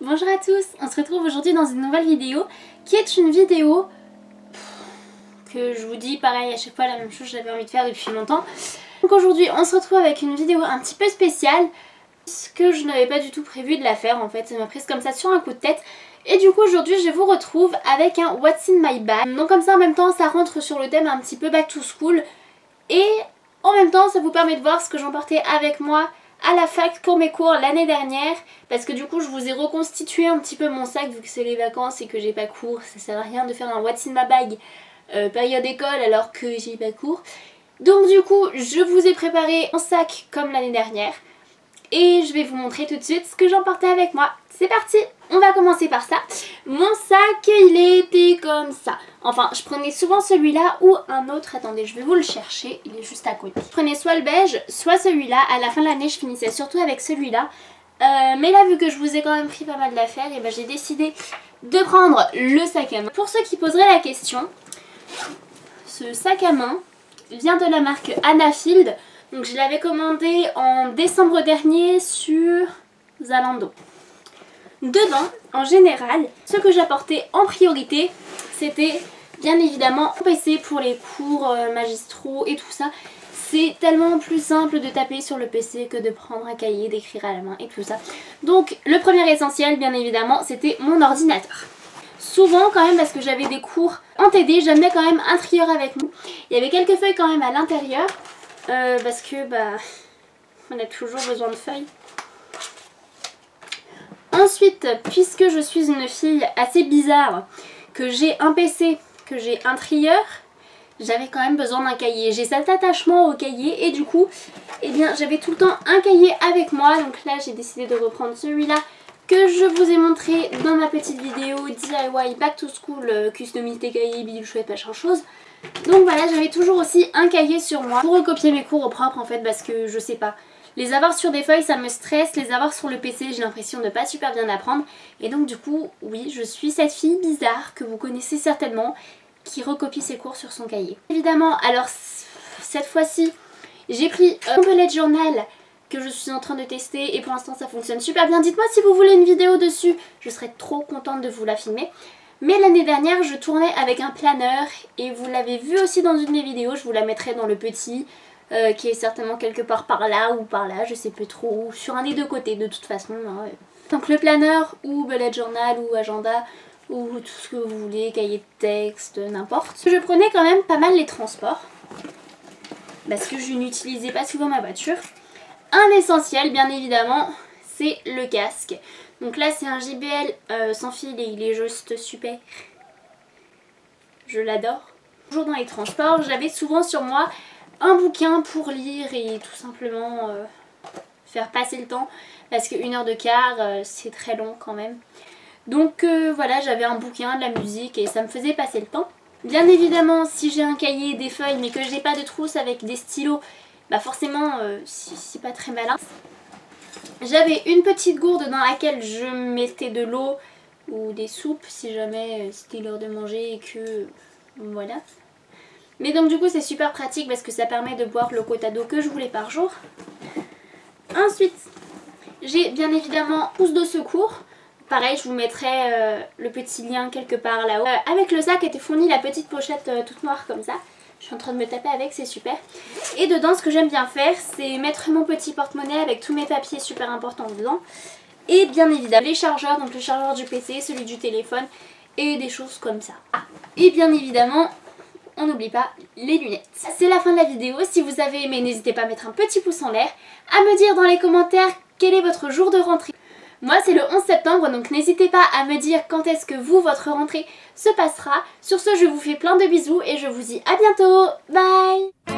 Bonjour à tous, on se retrouve aujourd'hui dans une nouvelle vidéo qui est une vidéo que je vous dis pareil à chaque fois la même chose, j'avais envie de faire depuis longtemps. Donc aujourd'hui on se retrouve avec une vidéo un petit peu spéciale parce que je n'avais pas du tout prévu de la faire en fait, ça m'a prise comme ça sur un coup de tête. Et du coup aujourd'hui je vous retrouve avec un What's in my bag. Donc comme ça en même temps ça rentre sur le thème un petit peu back to school et en même temps ça vous permet de voir ce que j'emportais avec moi à la fac pour mes cours l'année dernière, parce que du coup je vous ai reconstitué un petit peu mon sac vu que c'est les vacances et que j'ai pas cours. Ça sert à rien de faire un What's in my bag période école alors que j'ai pas cours. Donc du coup je vous ai préparé un sac comme l'année dernière et je vais vous montrer tout de suite ce que j'emportais avec moi. C'est parti, on va commencer par ça. Mon sac il était comme ça. Enfin je prenais souvent celui-là ou un autre, attendez je vais vous le chercher, il est juste à côté. Je prenais soit le beige soit celui-là, à la fin de l'année je finissais surtout avec celui-là. Mais là vu que je vous ai quand même pris pas mal d'affaires, et ben j'ai décidé de prendre le sac à main. Pour ceux qui poseraient la question, ce sac à main vient de la marque Anafield. Donc je l'avais commandé en décembre dernier sur Zalando. Dedans, en général, ce que j'apportais en priorité, c'était bien évidemment un PC pour les cours magistraux et tout ça. C'est tellement plus simple de taper sur le PC que de prendre un cahier, d'écrire à la main et tout ça. Donc le premier essentiel, bien évidemment, c'était mon ordinateur. Souvent quand même, parce que j'avais des cours en TD, j'amenais quand même un trieur avec nous. Il y avait quelques feuilles quand même à l'intérieur, parce que on a toujours besoin de feuilles. Ensuite, puisque je suis une fille assez bizarre, que j'ai un PC, que j'ai un trieur, j'avais quand même besoin d'un cahier. J'ai cet attachement au cahier et du coup, eh bien, j'avais tout le temps un cahier avec moi. Donc là, j'ai décidé de reprendre celui-là que je vous ai montré dans ma petite vidéo DIY Back to School, customiser cahier, bidule chouette, machin chose. Donc voilà, j'avais toujours aussi un cahier sur moi pour recopier mes cours au propre en fait, parce que je sais pas. Les avoir sur des feuilles ça me stresse, les avoir sur le PC j'ai l'impression de ne pas super bien apprendre. Et donc du coup, oui, je suis cette fille bizarre que vous connaissez certainement qui recopie ses cours sur son cahier. Évidemment, alors cette fois-ci, j'ai pris un bullet journal que je suis en train de tester et pour l'instant ça fonctionne super bien. Dites-moi si vous voulez une vidéo dessus, je serais trop contente de vous la filmer. Mais l'année dernière, je tournais avec un planeur et vous l'avez vu aussi dans une de mes vidéos, je vous la mettrai dans le petit. Qui est certainement quelque part par là ou par là, je sais plus trop, sur un des deux côtés de toute façon. Hein. Donc le planeur ou bullet journal ou agenda ou tout ce que vous voulez, cahier de texte, n'importe. Je prenais quand même pas mal les transports parce que je n'utilisais pas souvent ma voiture. Un essentiel bien évidemment, c'est le casque. Donc là c'est un JBL sans fil et il est juste super. Je l'adore. Toujours dans les transports, j'avais souvent sur moi un bouquin pour lire et tout simplement faire passer le temps parce que 1 heure de quart c'est très long quand même. Donc voilà, j'avais un bouquin, de la musique et ça me faisait passer le temps. Bien évidemment si j'ai un cahier, des feuilles mais que j'ai pas de trousse avec des stylos, bah forcément c'est pas très malin. J'avais une petite gourde dans laquelle je mettais de l'eau ou des soupes si jamais c'était l'heure de manger et que voilà. Mais donc du coup c'est super pratique parce que ça permet de boire le quota d'eau que je voulais par jour. Ensuite, j'ai bien évidemment trousse de secours. Pareil, je vous mettrai le petit lien quelque part là-haut. Avec le sac était fournie la petite pochette toute noire comme ça. Je suis en train de me taper avec, c'est super. Et dedans, ce que j'aime bien faire, c'est mettre mon petit porte-monnaie avec tous mes papiers super importants dedans. Et bien évidemment, les chargeurs, donc le chargeur du PC, celui du téléphone et des choses comme ça. Ah, et bien évidemment, on n'oublie pas les lunettes. C'est la fin de la vidéo. Si vous avez aimé, n'hésitez pas à mettre un petit pouce en l'air, à me dire dans les commentaires quel est votre jour de rentrée. Moi c'est le 11 septembre donc n'hésitez pas à me dire quand est-ce que vous, votre rentrée se passera. Sur ce, je vous fais plein de bisous et je vous dis à bientôt. Bye!